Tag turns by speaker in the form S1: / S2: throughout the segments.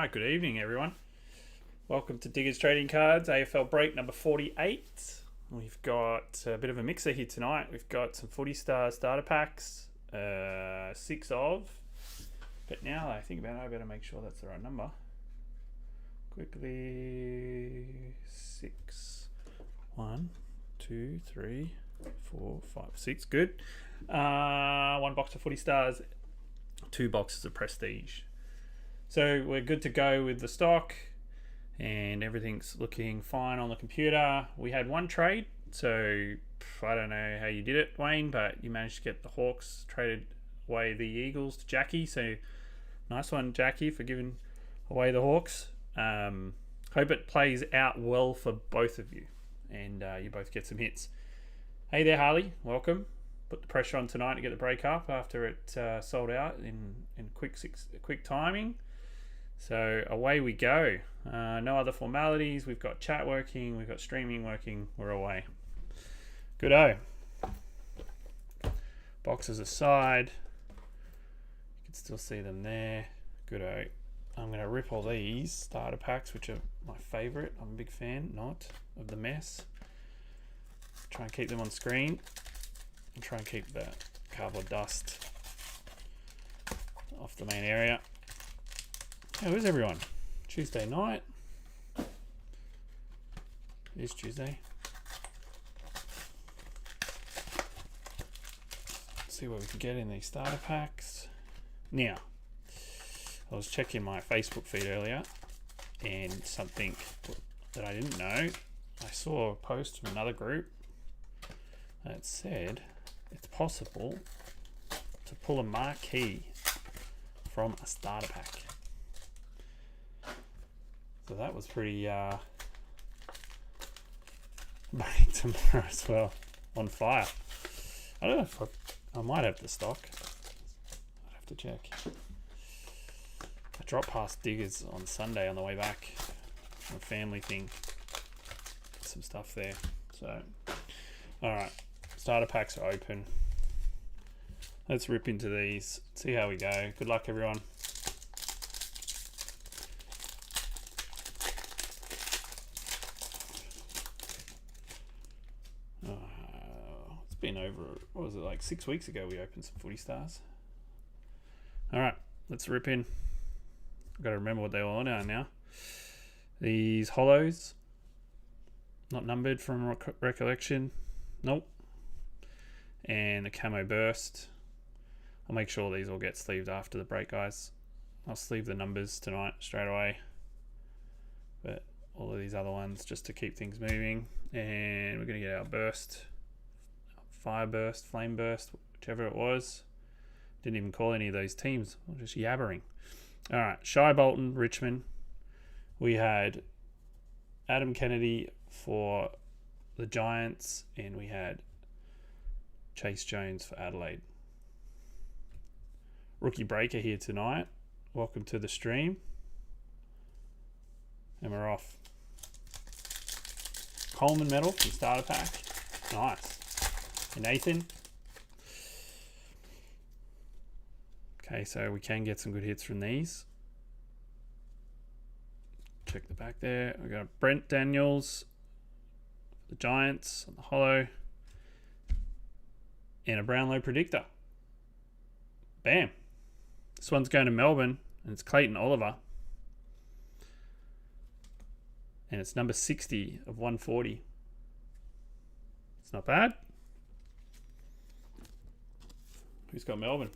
S1: Alright, good evening everyone. Welcome to Diggaz Trading Cards, AFL break number 48. We've got a bit of a mixer here tonight. We've got some Footy Star starter packs, 6 of. But now I think about it, I better make sure that's the right number. Quickly, 6. 1, 2, 3, 4, 5, 6. Good. 1 box of Footy Stars, 2 boxes of Prestige. So we're good to go with the stock and everything's looking fine on the computer. We had one trade, so I don't know how you did it, Wayne, but you managed to get the Hawks traded away the Eagles to Jackie. So nice one, Jackie, for giving away the Hawks. Hope it plays out well for both of you and you both get some hits. Hey there, Harley. Welcome. Put the pressure on tonight to get the break up after it sold out in quick timing. So away we go. No other formalities. We've got chat working. We've got streaming working. We're away. Good-o. Boxes aside. You can still see them there. Good-o. I'm going to rip all these starter packs, which are my favourite. I'm a big fan, not of the mess. Try and keep them on screen. And try and keep the cardboard dust off the main area. How is everyone? Tuesday night. It is Tuesday. Let's see what we can get in these starter packs. Now, I was checking my Facebook feed earlier and something that I didn't know. I saw a post from another group that said it's possible to pull a marquee from a starter pack. So that was pretty burning tomorrow as well. On fire. I don't know if I might have the stock. I'd have to check. I dropped past Diggaz on Sunday on the way back. A family thing. Some stuff there. So, alright. Starter packs are open. Let's rip into these. See how we go. Good luck, everyone. It's been over, what was it, like 6 weeks ago we opened some Footy Stars. Alright, let's rip in. I've got to remember what they all are now. These hollows. Not numbered from recollection. Nope. And the camo burst. I'll make sure these all get sleeved after the break, guys. I'll sleeve the numbers tonight straight away. But all of these other ones just to keep things moving. And we're going to get our burst. Fire burst, flame burst, whichever it was. Didn't even call any of those teams. I'm just yabbering. Alright, Shai Bolton, Richmond. We had Adam Kennedy for the Giants. And we had Chase Jones for Adelaide. Rookie Breaker here tonight. Welcome to the stream. And we're off. Coleman medal from starter pack. Nice. And Nathan. Okay, so we can get some good hits from these. Check the back there. We've got Brent Daniels, the Giants on the hollow. And a Brownlow predictor. Bam. This one's going to Melbourne, and it's Clayton Oliver. And it's number 60 of 140. It's not bad. Who's got Melbourne?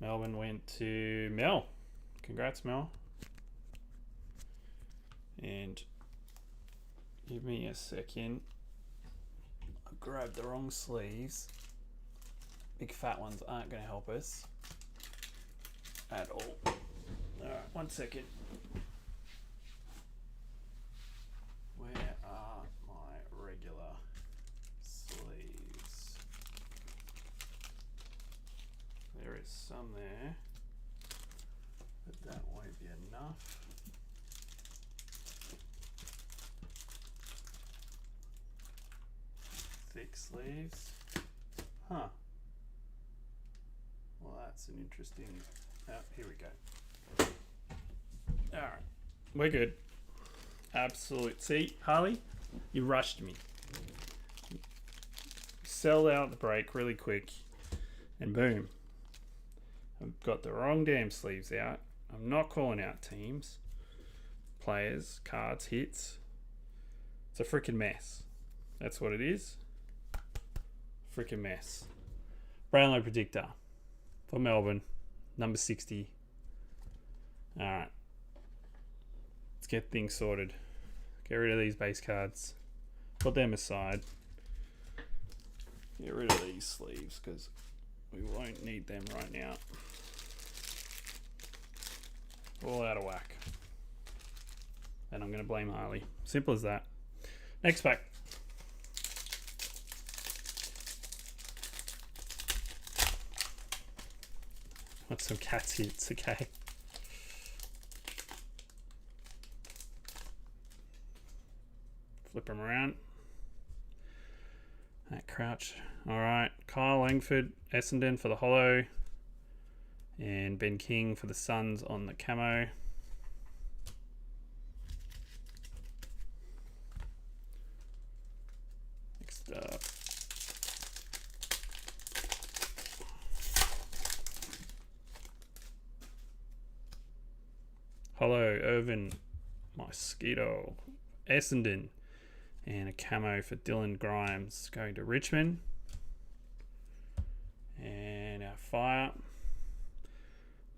S1: Melbourne went to Mel. Congrats, Mel. And give me a second. I grabbed the wrong sleeves. Big fat ones aren't going to help us at all. Alright, 1 second. Where are my regular sleeves? There is some there, but that won't be enough. Thick sleeves. Huh. Well, that's an interesting... Oh, here we go. Alright. We're good. Absolute. See, Harley? You rushed me. Sell out the break really quick. And boom. I've got the wrong damn sleeves out. I'm not calling out teams, players, cards, hits. It's a freaking mess. That's what it is. Freaking mess. Brownlow predictor for Melbourne, number 60. Alright. Let's get things sorted. Get rid of these base cards. Put them aside. Get rid of these sleeves because we won't need them right now. All out of whack. And I'm going to blame Harley. Simple as that. Next pack. Want some Cats hits, okay. Flip them around. That Crouch. Alright. Kyle Langford, Essendon for the holo. And Ben King for the Suns on the camo. Next up. Holo, Irvin, Mosquito, Essendon. And a camo for Dylan Grimes going to Richmond. And our fire.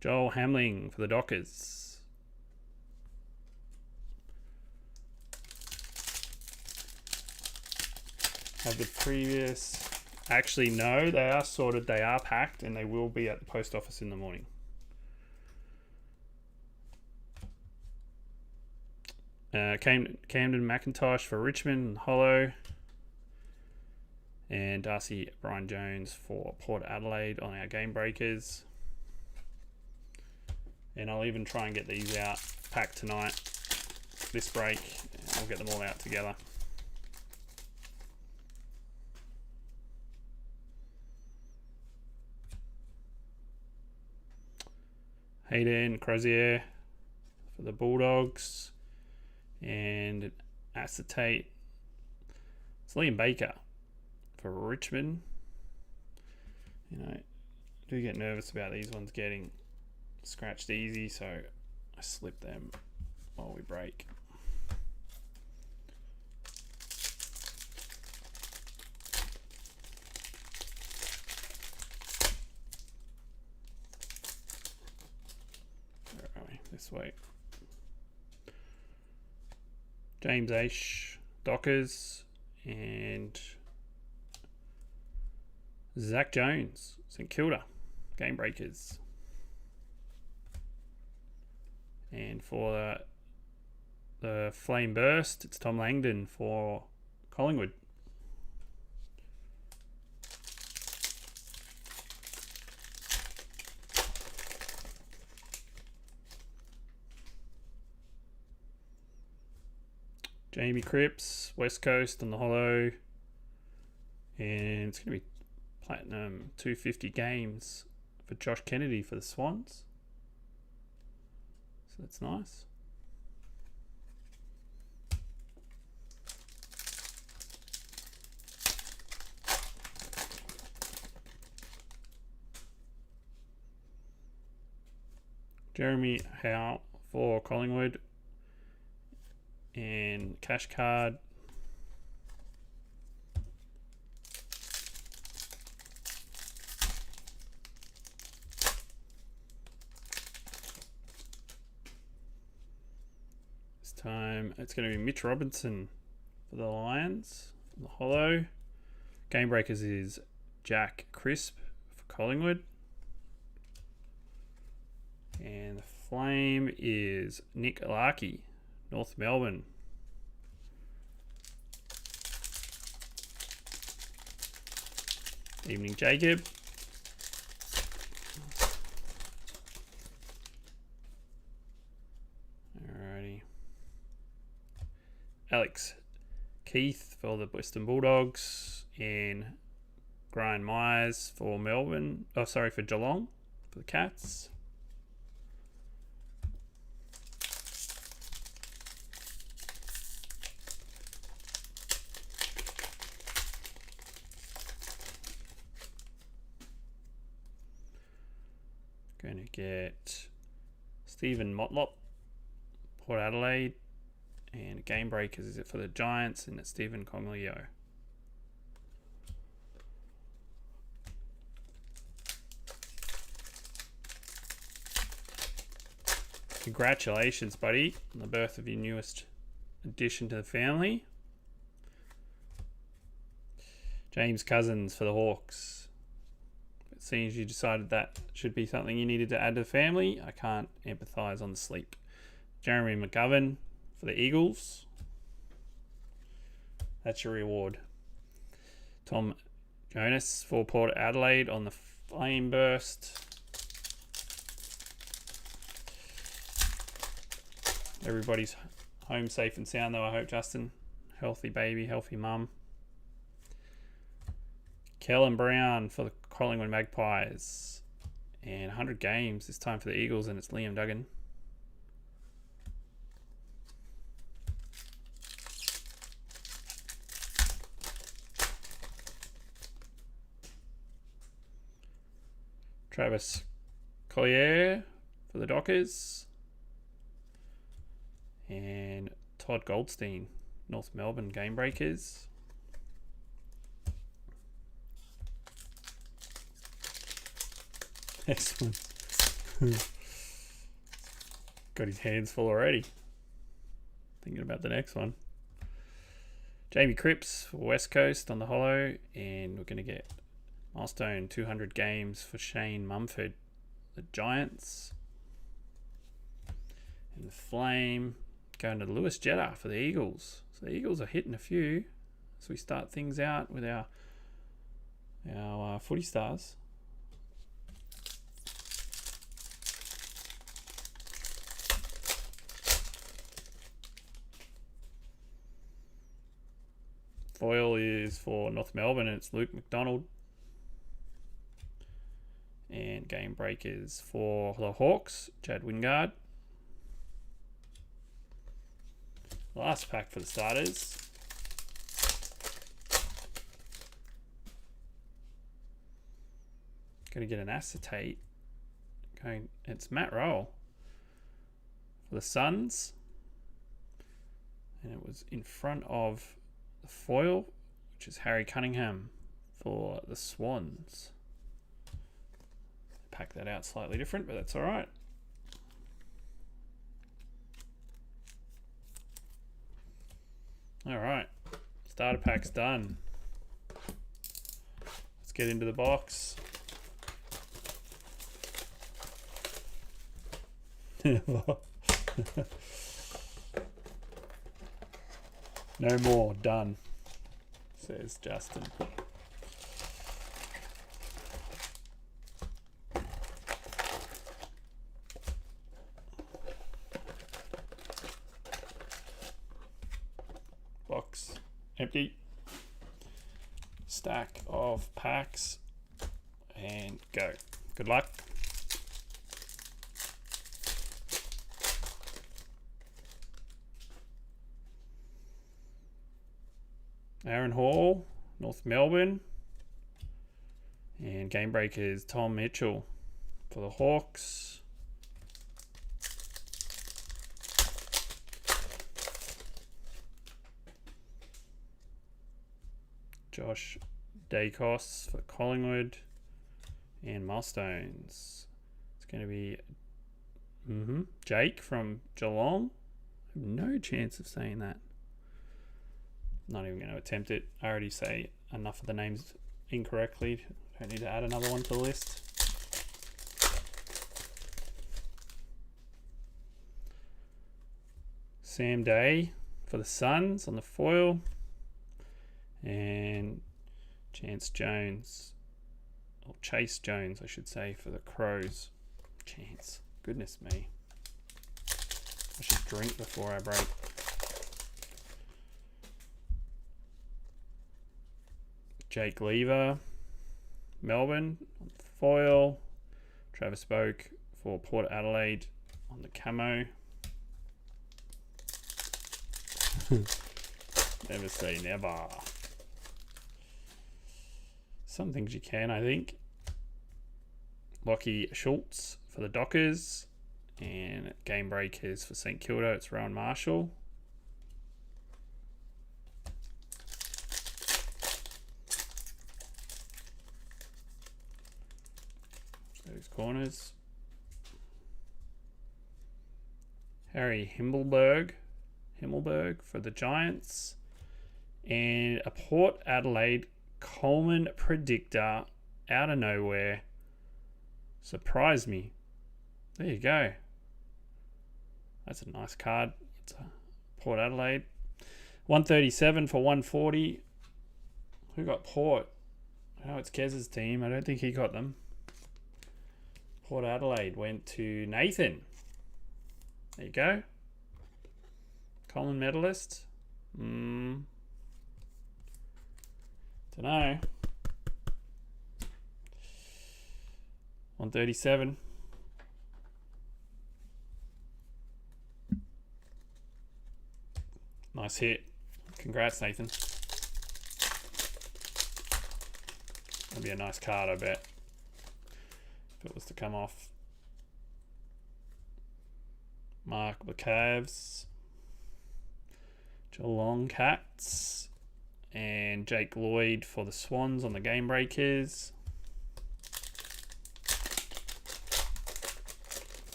S1: Joel Hamling for the Dockers. Have the previous... Actually, no, they are sorted. They are packed and they will be at the post office in the morning. Camden McIntosh for Richmond, holo. And Darcy Brian Jones for Port Adelaide on our game breakers. And I'll even try and get these out packed tonight, this break. And we'll get them all out together. Hayden Crozier for the Bulldogs. And acetate. It's Liam Baker for Richmond. You know, I do get nervous about these ones getting scratched easy, so I slip them while we break. Where are we? This way. James Aish, Dockers, and Zach Jones, St Kilda, game breakers. And for the Flame Burst, it's Tom Langdon for Collingwood. Jamie Cripps, West Coast on the holo. And it's going to be Platinum 250 games for Josh Kennedy for the Swans. So that's nice. Jeremy Howe for Collingwood. And Cash Card. This time it's going to be Mitch Robinson for the Lions. The holo. Game breakers is Jack Crisp for Collingwood. And the flame is Nick Larkey, North Melbourne. Evening, Jacob. Alrighty. Alex Keith for the Western Bulldogs and Brian Myers for Melbourne. Oh, sorry, for Geelong for the Cats. Going to get Stephen Motlop, Port Adelaide. And Game Breakers is it for the Giants, and it's Stephen Conglio. Congratulations, buddy, on the birth of your newest addition to the family. James Cousins for the Hawks. It seems you decided that should be something you needed to add to the family. I can't empathise on the sleep. Jeremy McGovern for the Eagles. That's your reward. Tom Jonas for Port Adelaide on the Flame Burst. Everybody's home safe and sound though, I hope, Justin. Healthy baby, healthy mum. Kellen Brown for the Collingwood Magpies. And 100 games this time for the Eagles, and it's Liam Duggan. Travis Collier for the Dockers. And Todd Goldstein, North Melbourne Game Breakers. Excellent. Got his hands full already. Thinking about the next one. Jamie Cripps for West Coast on the Hollow. And we're going to get milestone 200 games for Shane Mumford, the Giants. And the Flame going to Lewis Jetta for the Eagles. So the Eagles are hitting a few as we start things out with our footy stars. Foil is for North Melbourne, and it's Luke McDonald. And Game Breakers for the Hawks, Chad Wingard. Last pack for the starters. Going to get an acetate. It's Matt Rowe for the Suns. And it was in front of the foil, which is Harry Cunningham for the Swans. Pack that out slightly different, but that's all right. All right, starter pack's done. Let's get into the box. No more, done, says Justin. Box empty. Stack of packs and go. Good luck. Aaron Hall, North Melbourne. And Game Breakers Tom Mitchell for the Hawks. Josh Dacos for Collingwood. And milestones. It's going to be Jake from Geelong. I have no chance of saying that. Not even going to attempt it. I already say enough of the names incorrectly. Don't need to add another one to the list. Sam Day for the Suns on the foil. And Chance Jones, or Chase Jones I should say, for the Crows. Chance, goodness me. I should drink before I break. Jake Lever, Melbourne on the foil. Travis Boak for Port Adelaide on the camo. Never say never. Some things you can, I think. Lockie Schultz for for the Dockers. And game breakers for St Kilda, it's Rowan Marshall. Those corners. Harry Himmelberg for the Giants. And a Port Adelaide Coleman predictor out of nowhere. Surprised me. There you go. That's a nice card. It's a Port Adelaide. 137 for 140. Who got Port? Oh, it's Kez's team. I don't think he got them. Port Adelaide went to Nathan. There you go. Coleman medalist. Don't know. 137. Nice hit. Congrats, Nathan. That'd be a nice card, I bet. If it was to come off. Mark the Cavs. Geelong Cats. And Jake Lloyd for the Swans on the game breakers.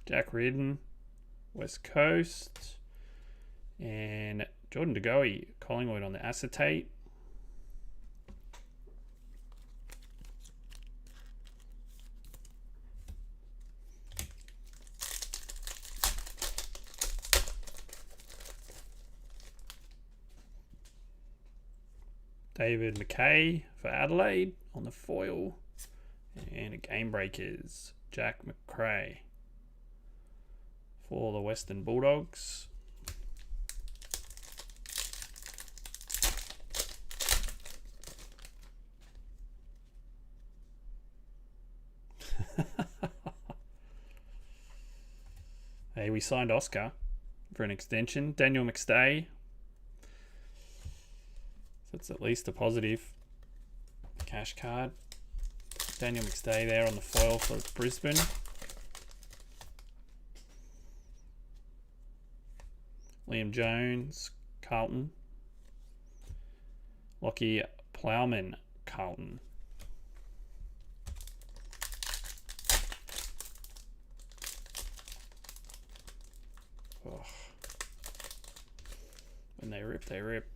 S1: Jack Reardon, West Coast. And Jordan DeGoey, Collingwood on the acetate. David McKay for Adelaide on the foil. And a game breakers, Jack McRae for the Western Bulldogs. Hey, we signed Oscar for an extension. Daniel McStay. That's at least a positive. Cash card. Daniel McStay there on the foil for Brisbane. Liam Jones, Carlton. Lockie Plowman, Carlton. Oh. When they rip, they rip.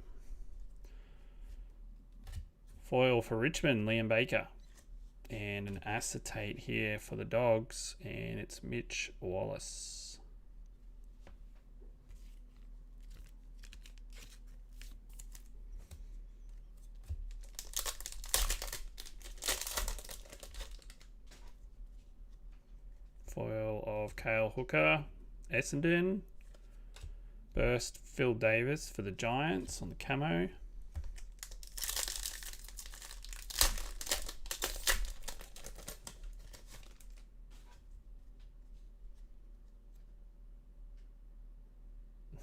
S1: Foil for Richmond, Liam Baker. And an acetate here for the Dogs. And it's Mitch Wallace. Foil of Cale Hooker, Essendon. Burst Phil Davis for the Giants on the camo.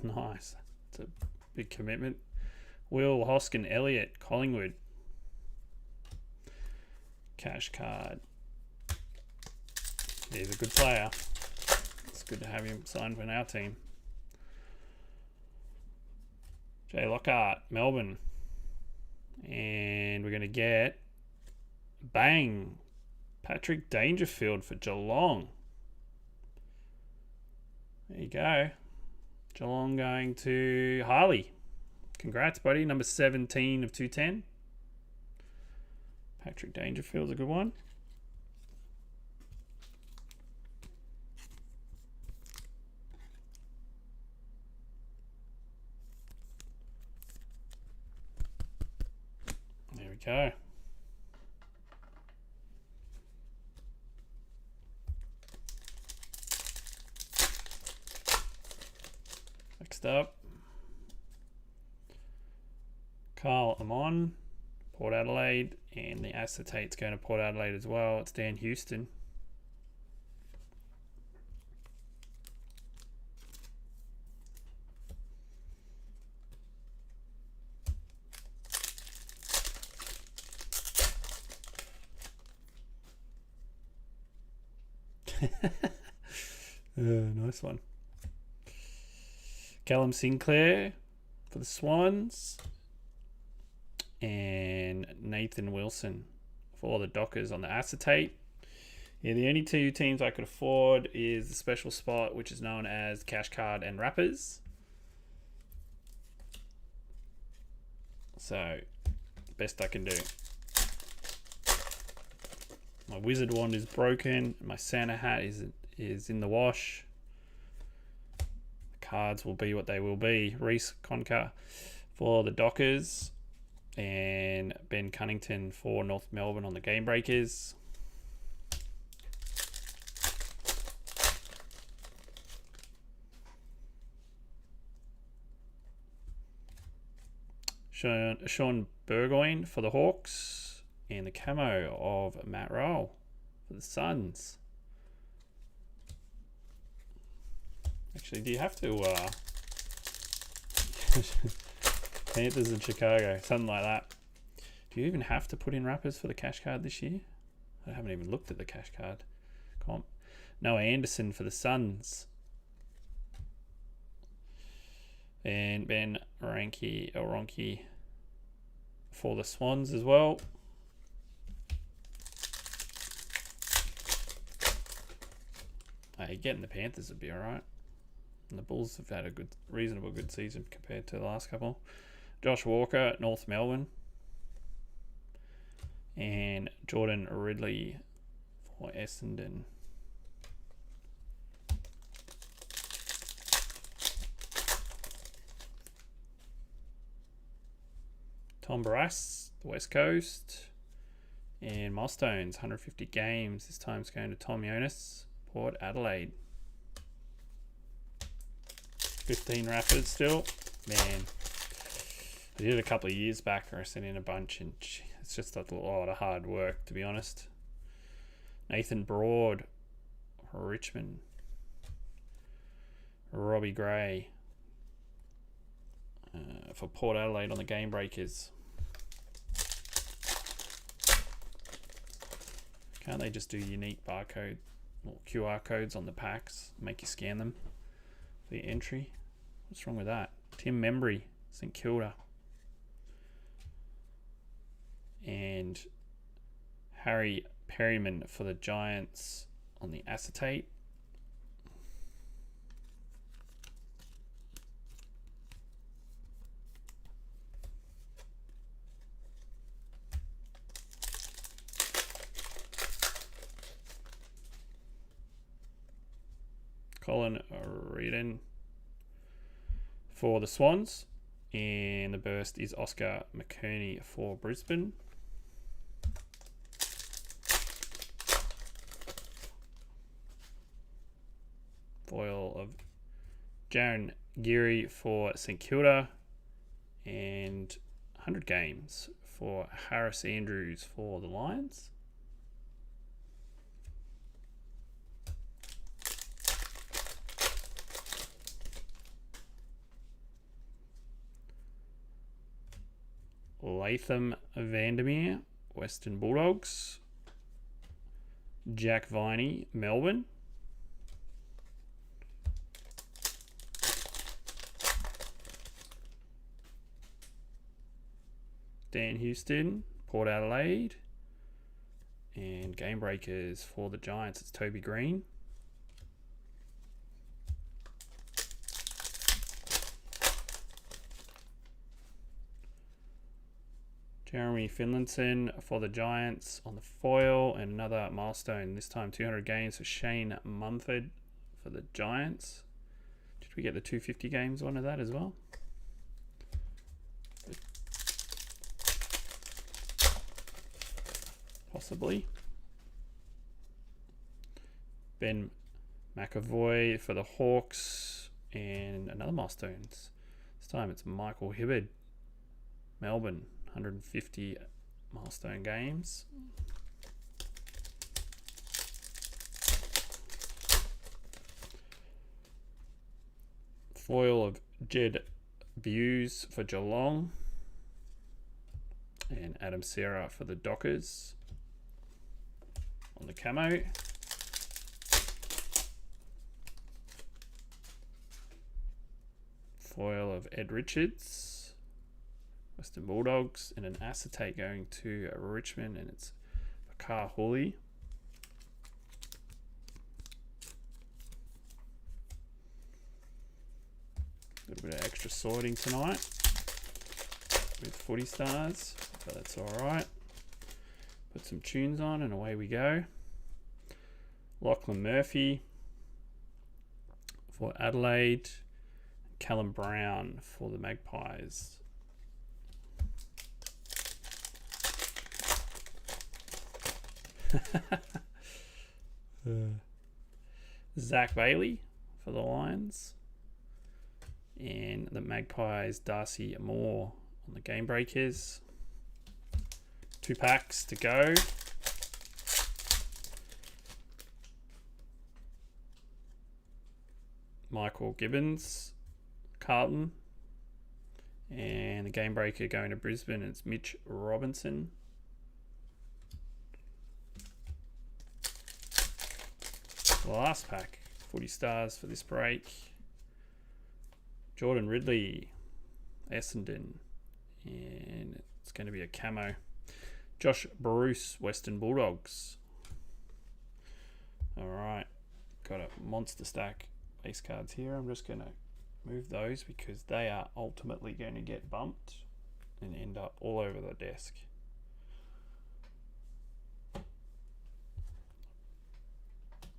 S1: Nice. It's a big commitment. Will Hoskin Elliott, Collingwood. Cash card. He's a good player. It's good to have him signed for our team. Jay Lockhart, Melbourne. And we're going to get bang, Patrick Dangerfield for Geelong. There you go. Geelong going to Harley. Congrats, buddy. Number 17 of 210. Patrick Dangerfield's a good one. There we go. Next up, Carl Amon, Port Adelaide, and the acetate's going to Port Adelaide as well. It's Dan Houston. Nice one. Callum Sinclair for the Swans. And Nathan Wilson for the Dockers on the acetate. Yeah, the only two teams I could afford is the special spot, which is known as Cash Card and Wrappers. So, best I can do. My wizard wand is broken. My Santa hat is in the wash. The cards will be what they will be. Reece Conker for the Dockers. And Ben Cunnington for North Melbourne on the Game Breakers. Sean Burgoyne for the Hawks. And the camo of Matt Rowe for the Suns. Actually, do you have to... Panthers in Chicago, something like that. Do you even have to put in wrappers for the cash card this year? I haven't even looked at the cash card comp. Noah Anderson for the Suns. And Ben Oronki for the Swans as well. Getting the Panthers would be alright. And the Bulls have had a reasonable good season compared to the last couple. Josh Walker, North Melbourne. And Jordan Ridley for Essendon. Tom Barras, the West Coast. And Milestones, 150 games. This time's going to Tom Jonas, Port Adelaide. 15 wrappers still. Man. I did it a couple of years back where I sent in a bunch and it's just a lot of hard work, to be honest. Nathan Broad for Richmond. Robbie Gray for Port Adelaide on the Game Breakers. Can't they just do unique barcode or QR codes on the packs, make you scan them for your entry? What's wrong with that? Tim Membry, St Kilda. And Harry Perryman for the Giants on the acetate. Colin Reardon for the Swans. And the burst is Oscar McKerney for Brisbane. Foil of Jaron Geary for St Kilda. And 100 games for Harris Andrews for the Lions. Latham Vandermeer, Western Bulldogs. Jack Viney, Melbourne. Dan Houston, Port Adelaide. And Game Breakers for the Giants, it's Toby Green. Jeremy Finlayson for the Giants on the foil, and another milestone, this time 200 games for Shane Mumford for the Giants. Did we get the 250 games one of that as well? Possibly. Ben McAvoy for the Hawks, and another milestones. This time it's Michael Hibbard, Melbourne. 150 milestone games. Foil of Jed Buse for Geelong. And Adam Serra for the Dockers on the camo. foil of Ed Richards, Western Bulldogs, and an acetate going to Richmond, and it's Bakar Hooley. A little bit of extra sorting tonight with Footy Stars, but that's alright. Put some tunes on and away we go. Lachlan Murphy for Adelaide. Callum Brown for the Magpies. Zach Bailey for the Lions. And the Magpies, Darcy Moore on the Game Breakers. 2 packs to go. Michael Gibbons, Carlton. And the Game Breaker going to Brisbane, it's Mitch Robinson. The last pack, Footy Stars for this break. Jordan Ridley, Essendon, and it's going to be a camo. Josh Bruce, Western Bulldogs. All right, got a monster stack base cards here. I'm just going to move those because they are ultimately going to get bumped and end up all over the desk.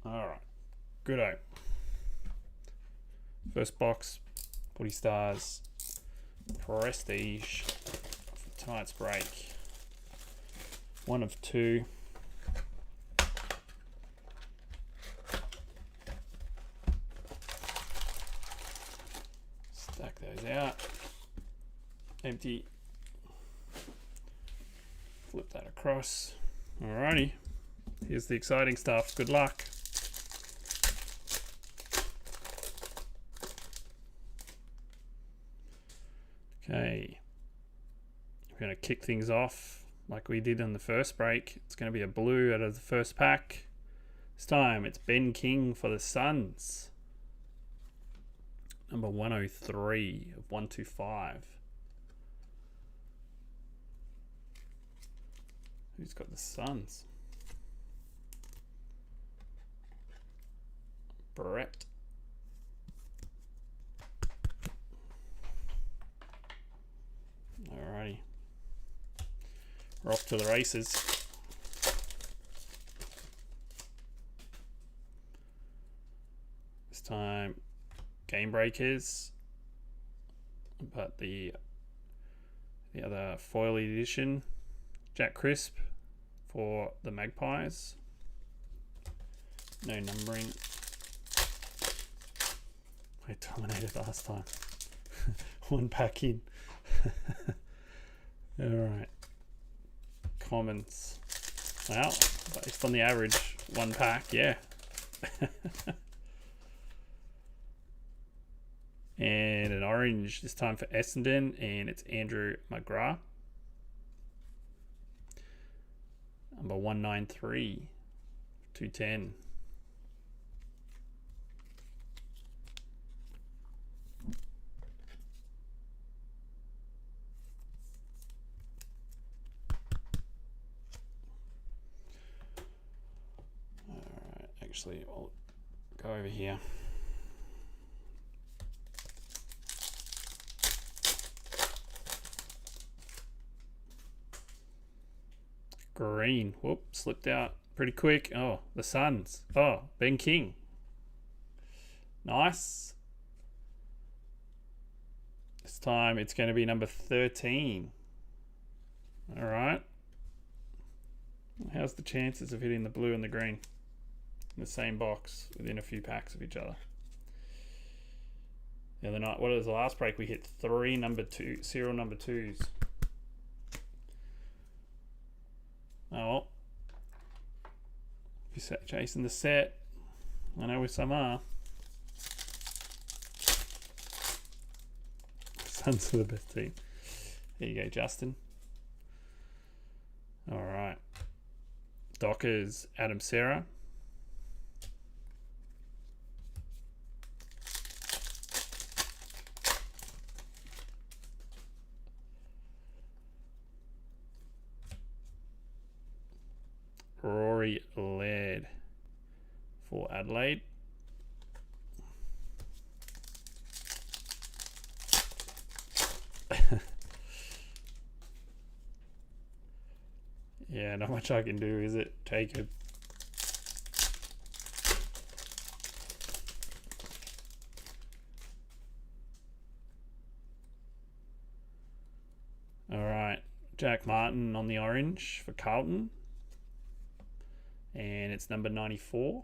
S1: All right, good-o. First box. Footy Stars Prestige for tonight's break. 1 of 2. Stack those out. Empty. Flip that across. Alrighty. Here's the exciting stuff. Good luck. Okay, we're going to kick things off like we did on the first break. It's going to be a blue out of the first pack. This time it's Ben King for the Suns. Number 103 of 125. Who's got the Suns? Brett. Alrighty. We're off to the races. This time Game Breakers, but the other foil edition, Jack Crisp for the Magpies. No numbering. I dominated last time. 1 pack in. Alright. Commons. Well, based on the average 1 pack, yeah. And an orange this time for Essendon, and it's Andrew McGrath. Number 193, 210. Actually, I'll go over here. Green. Whoop, slipped out pretty quick. Oh, the Suns. Oh, Ben King. Nice. This time it's going to be number 13. All right. How's the chances of hitting the blue and the green in the same box within a few packs of each other? The other night, what was the last break? We hit 3 serial number 2s. Oh well. If you're chasing the set, I know where some are. Suns are the best team. There you go, Justin. All right. Dockers, Adam Serra. Rory Laird for Adelaide. Yeah, not much I can do, is it? Take it. All right, Jack Martin on the orange for Carlton. And it's number 94.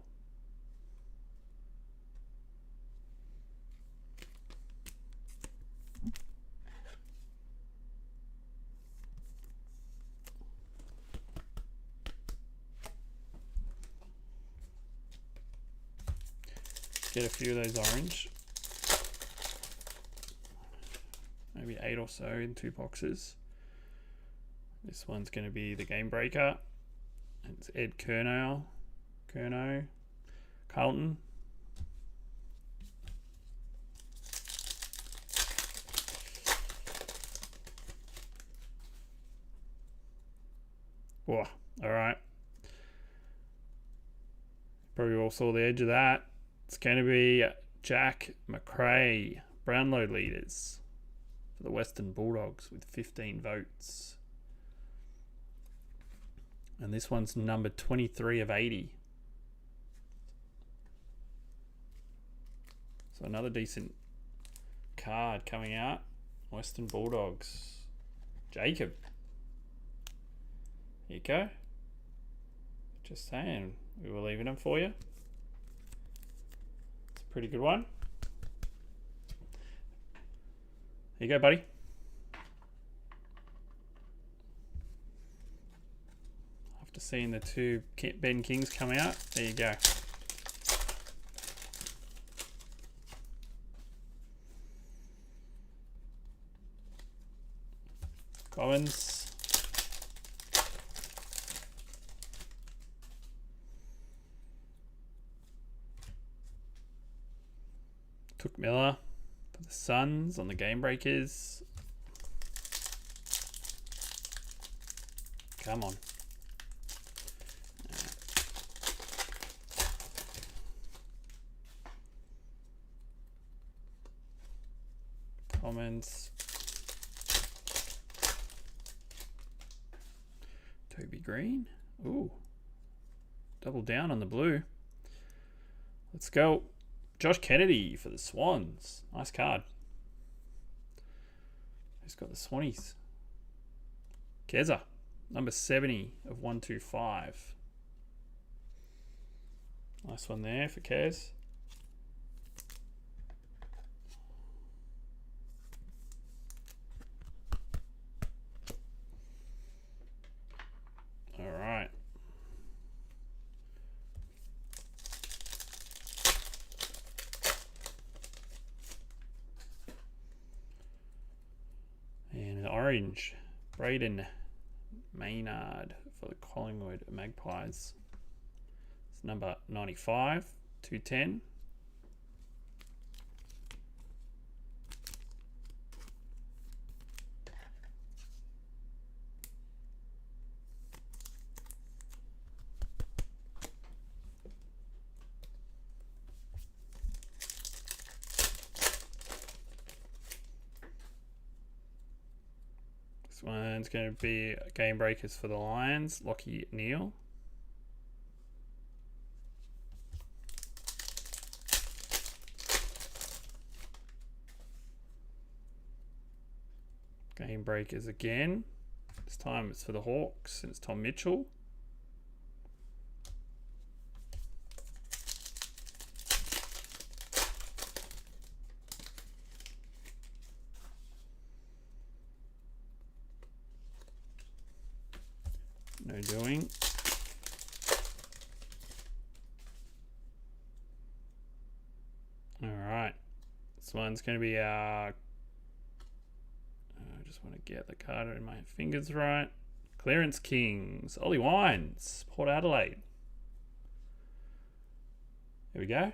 S1: Get a few of those orange. Maybe 8 or so in 2 boxes. This one's going to be the game breaker. It's Ed Curnow, Carlton. Whoa, all right. Probably all saw the edge of that. It's going to be Jack McRae, Brownlow leaders for the Western Bulldogs with 15 votes. And this one's number 23 of 80. So another decent card coming out. Western Bulldogs. Jacob. Here you go. Just saying, we were leaving them for you. It's a pretty good one. Here you go, buddy. After seeing the 2 Ben Kings come out, there you go. Collins. Cook Miller for the Suns on the game breakers. Come on. Comments. Toby Green. Ooh. Double down on the blue. Let's go. Josh Kennedy for the Swans. Nice card. Who's got the Swannies? Keza. Number 70 of 125. Nice one there for Kez. All right. And orange, Braden Maynard for the Collingwood Magpies. It's number 95, 210. This one's going to be game breakers for the Lions, Lockie Neal. Game breakers again. This time it's for the Hawks and it's Tom Mitchell. No doing. All right. This one's going to be our... I just want to get the card in my fingers right. Clearance Kings. Ollie Wines. Port Adelaide. Here we go.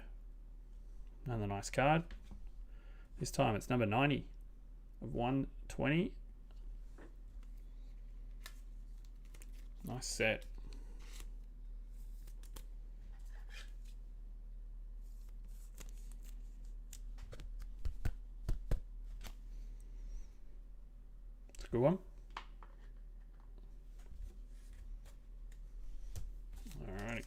S1: Another nice card. This time it's number 90 of 120. Nice set. a good one. Alrighty.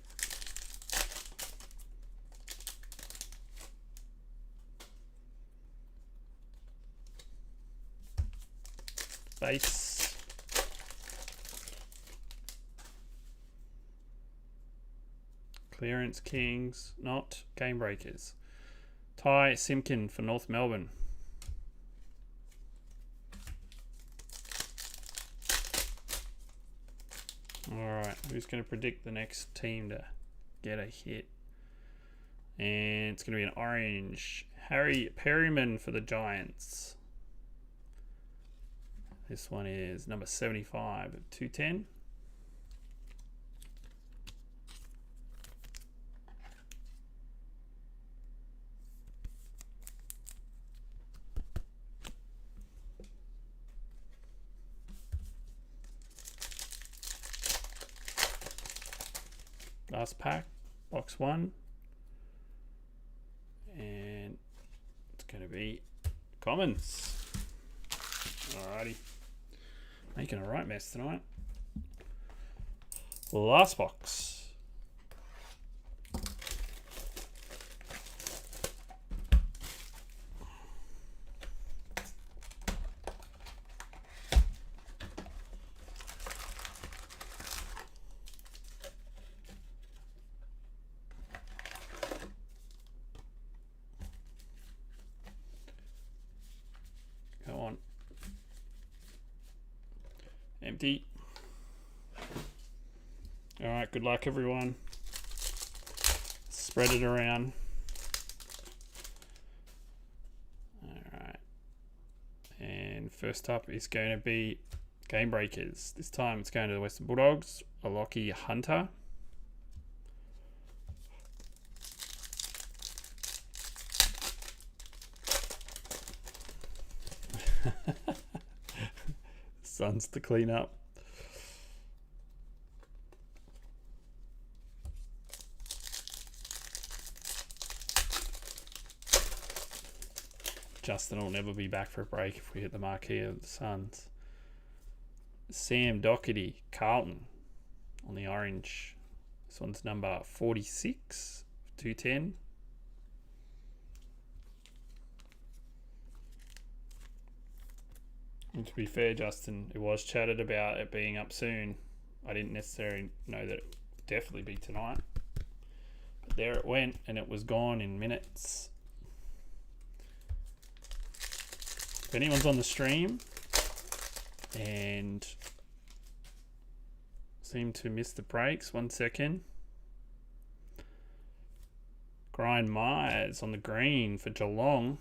S1: Base. Clearance Kings, not Game Breakers. Ty Simpkin for North Melbourne. Alright, who's going to predict the next team to get a hit? And it's going to be an orange. Harry Perryman for the Giants. This one is number 75 of 210. Last pack, box 1. And it's going to be commons. Alrighty. Making a right mess tonight. Last box. Go on. Empty. All right, good luck everyone. Spread it around. All right. And first up is going to be Game Breakers. This time it's going to the Western Bulldogs. A Lockie Hunter. Sons to clean up. Justin will never be back for a break if we hit the marquee of the Suns. Sam Doherty, Carlton on the orange. This one's number 46, 210. And to be fair, Justin, it was chatted about it being up soon. I didn't necessarily know that it would definitely be tonight. But there it went, and it was gone in minutes. If anyone's on the stream and seem to miss the breaks, 1 second. Grind Myers on the green for Geelong.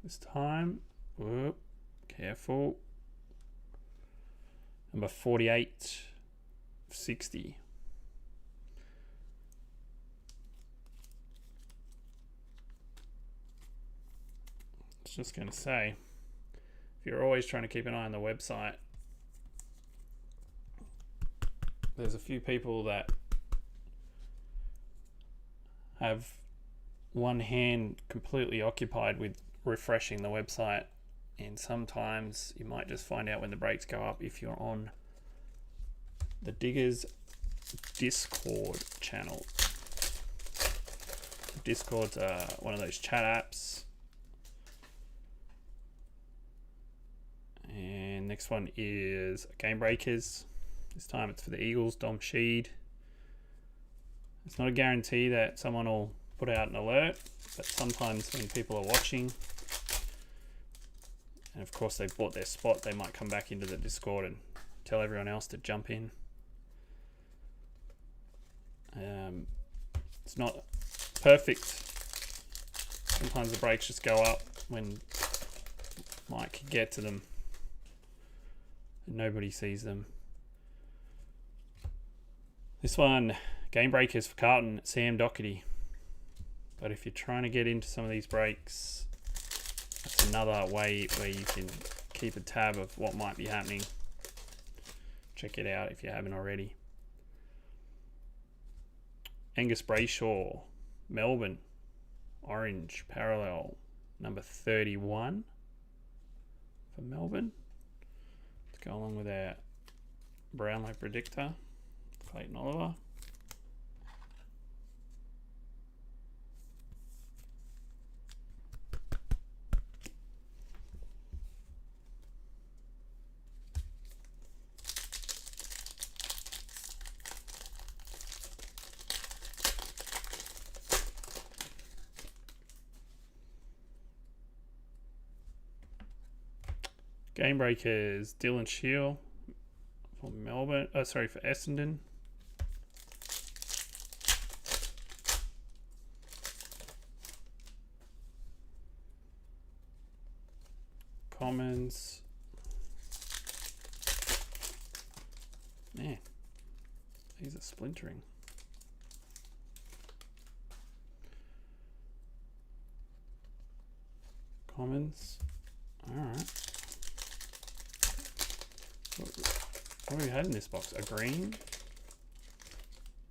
S1: This time, whoop. Careful. Number 48, 60. I was just going to say, if you're always trying to keep an eye on the website, there's a few people that have one hand completely occupied with refreshing the website. And sometimes you might just find out when the breaks go up if you're on the Diggaz Discord channel. Discord's one of those chat apps. And next one is Game Breakers. This time it's for the Eagles, Dom Sheed. It's not a guarantee that someone will put out an alert, but sometimes when people are watching, and of course they've bought their spot, they might come back into the Discord and tell everyone else to jump in. It's not perfect. Sometimes the breaks just go up when Mike can get to them and nobody sees them. This one, Game Breakers for Carlton, Sam Doherty. But if you're trying to get into some of these breaks, that's another way where you can keep a tab of what might be happening. Check it out if you haven't already. Angus Brayshaw, Melbourne, orange, parallel, number 31 for Melbourne. Go along with our Brownlow predictor, Clayton Oliver. Game breakers, Dylan Shield for Melbourne. Oh, sorry, for Essendon. Commons. Man, these are splintering. Commons. All right. What do we have in this box? A green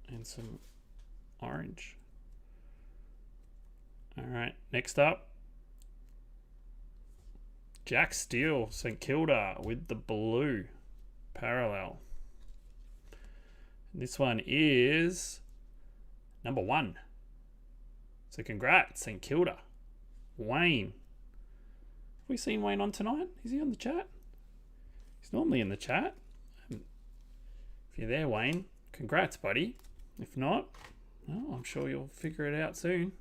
S1: and some orange. All right, next up, Jack Steele, St Kilda with the blue parallel. And this one is number 1. So congrats, St Kilda. Wayne. Have we seen Wayne on tonight? Is he on the chat? He's normally in the chat. If you're there, Wayne, congrats, buddy. If not, well, I'm sure you'll figure it out soon.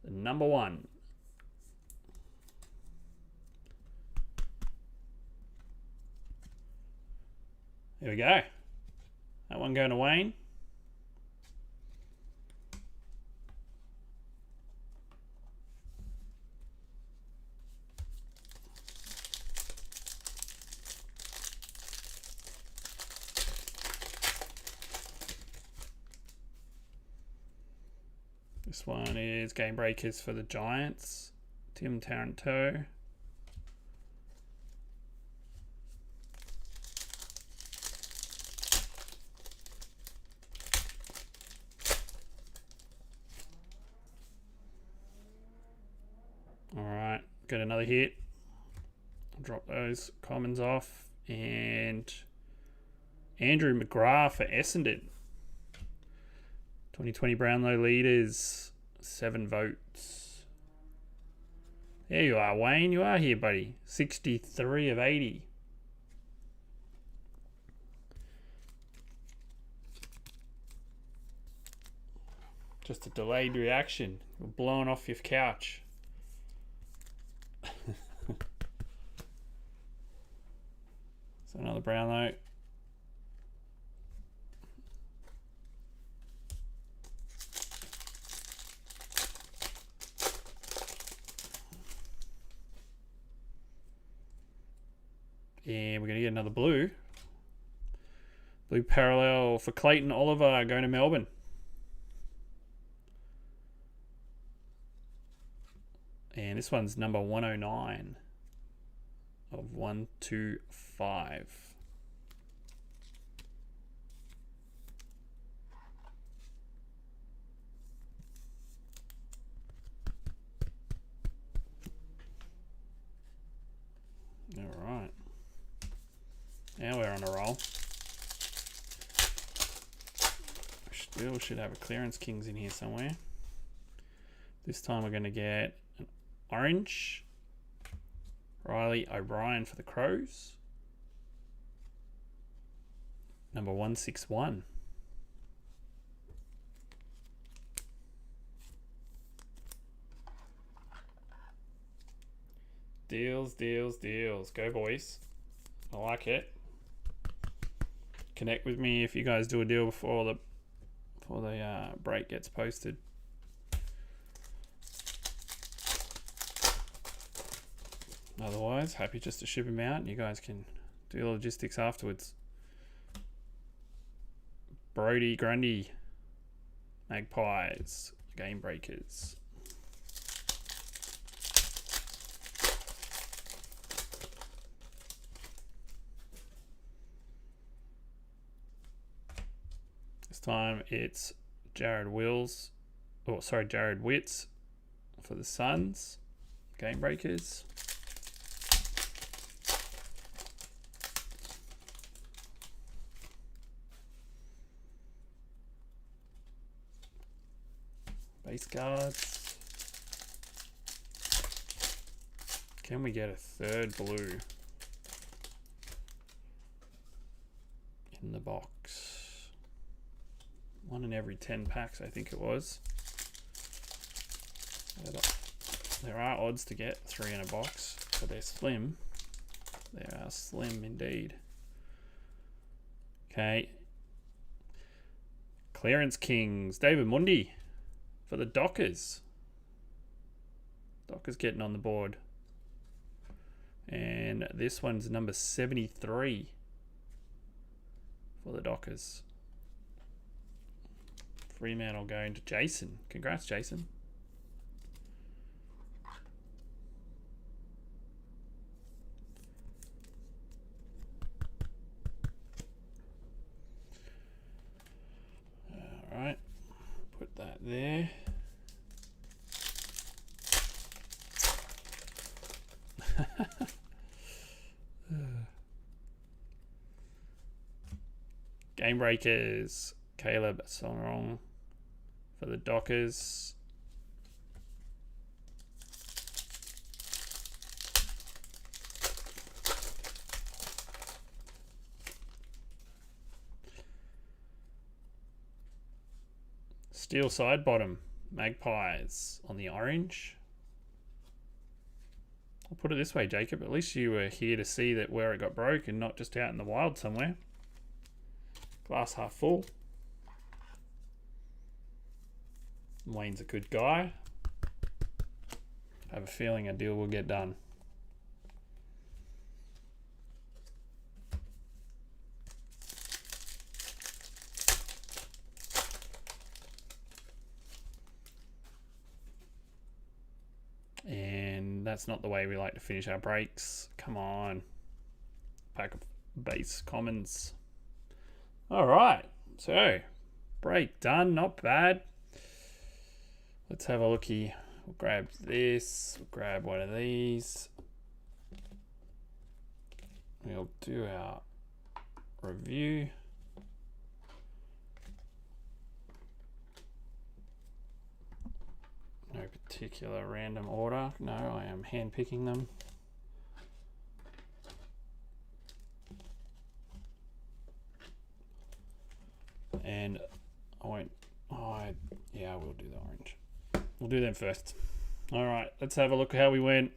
S1: The number 1. There we go. That one going to Wayne. This one is Game Breakers for the Giants. Tim Taranto. Alright, got another hit. Drop those commons off. And Andrew McGrath for Essendon. 2020 Brownlow leaders, 7 votes. There you are, Wayne. You are here, buddy. 63 of 80. Just a delayed reaction. You're blowing off your couch. So another Brownlow. And we're going to get another blue. Blue parallel for Clayton Oliver going to Melbourne. And this one's number 109 of 125. All right. Now we're on a roll. Still should have a Clearance Kings in here somewhere. This time we're going to get an orange. Riley O'Brien for the Crows. Number 161. Deals, deals, deals. Go, boys. I like it. Connect with me if you guys do a deal before the break gets posted. Otherwise, happy just to ship them out and you guys can do the logistics afterwards. Brody Grundy, Magpies, Game Breakers. This time it's Jared Witts for the Suns, Game Breakers. Base cards. Can we get a third blue in the box? 1 in every 10 packs, I think it was. There are odds to get 3 in a box, but they're slim. They are slim indeed. Okay. Clearance Kings. David Mundy for the Dockers. Dockers getting on the board. And this one's number 73 for the Dockers. Fremantle going to Jason. Congrats, Jason. All right, put that there. Game Breakers, Caleb Sonrong for the Dockers. Steel side bottom, Magpies on the orange. I'll put it this way, Jacob, at least you were here to see that where it got broke and not just out in the wild somewhere. Glass half full. Wayne's a good guy. I have a feeling a deal will get done. And that's not the way we like to finish our breaks. Come on. Pack of base commons. All right. So, break done. Not bad. Let's have a looky. We'll grab this. We'll grab one of these. We'll do our review. No particular random order. No, I am hand picking them. And I won't. Yeah, I will do the orange. We'll do them first. All right, let's have a look at how we went.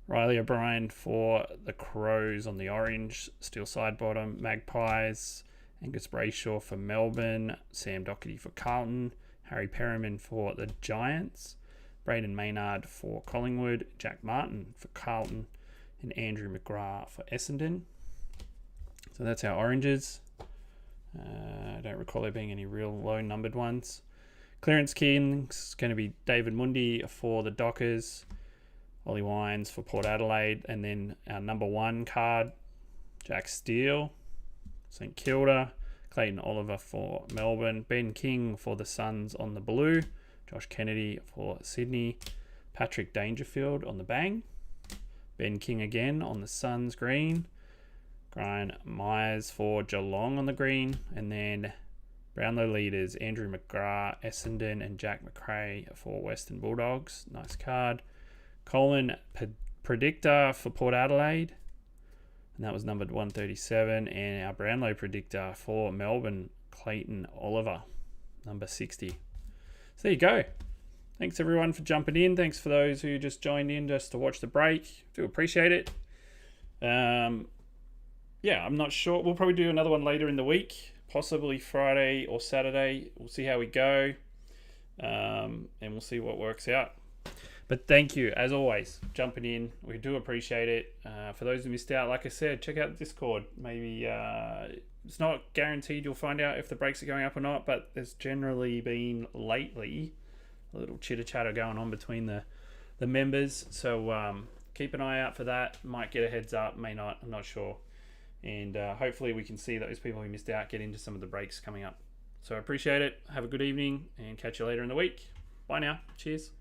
S1: Riley O'Brien for the Crows on the orange. Steel side bottom. Magpies. Angus Brayshaw for Melbourne. Sam Doherty for Carlton. Harry Perriman for the Giants. Braden Maynard for Collingwood. Jack Martin for Carlton. And Andrew McGrath for Essendon. So that's our oranges. I don't recall there being any real low numbered ones. Clearance Kings going to be David Mundy for the Dockers. Ollie Wines for Port Adelaide. And then our number 1 card, Jack Steele, St Kilda. Clayton Oliver for Melbourne. Ben King for the Suns on the blue. Josh Kennedy for Sydney. Patrick Dangerfield on the bang. Ben King again on the Suns green. Brian Myers for Geelong on the green. And then Brownlow leaders Andrew McGrath, Essendon, and Jack McRae for Western Bulldogs. Nice card. Colin Predictor for Port Adelaide. And that was numbered 137. And our Brownlow Predictor for Melbourne, Clayton Oliver, number 60. So there you go. Thanks everyone for jumping in. Thanks for those who just joined in just to watch the break. Do appreciate it. Yeah, I'm not sure. We'll probably do another one later in the week, possibly Friday or Saturday. We'll see how we go, and we'll see what works out. But thank you, as always, jumping in. We do appreciate it. For those who missed out, like I said, check out the Discord. Maybe it's not guaranteed you'll find out if the breaks are going up or not, but there's generally been lately a little chitter-chatter going on between the members. So keep an eye out for that. Might get a heads up, may not. I'm not sure. And hopefully we can see those people who missed out get into some of the breaks coming up. So I appreciate it. Have a good evening and catch you later in the week. Bye now. Cheers.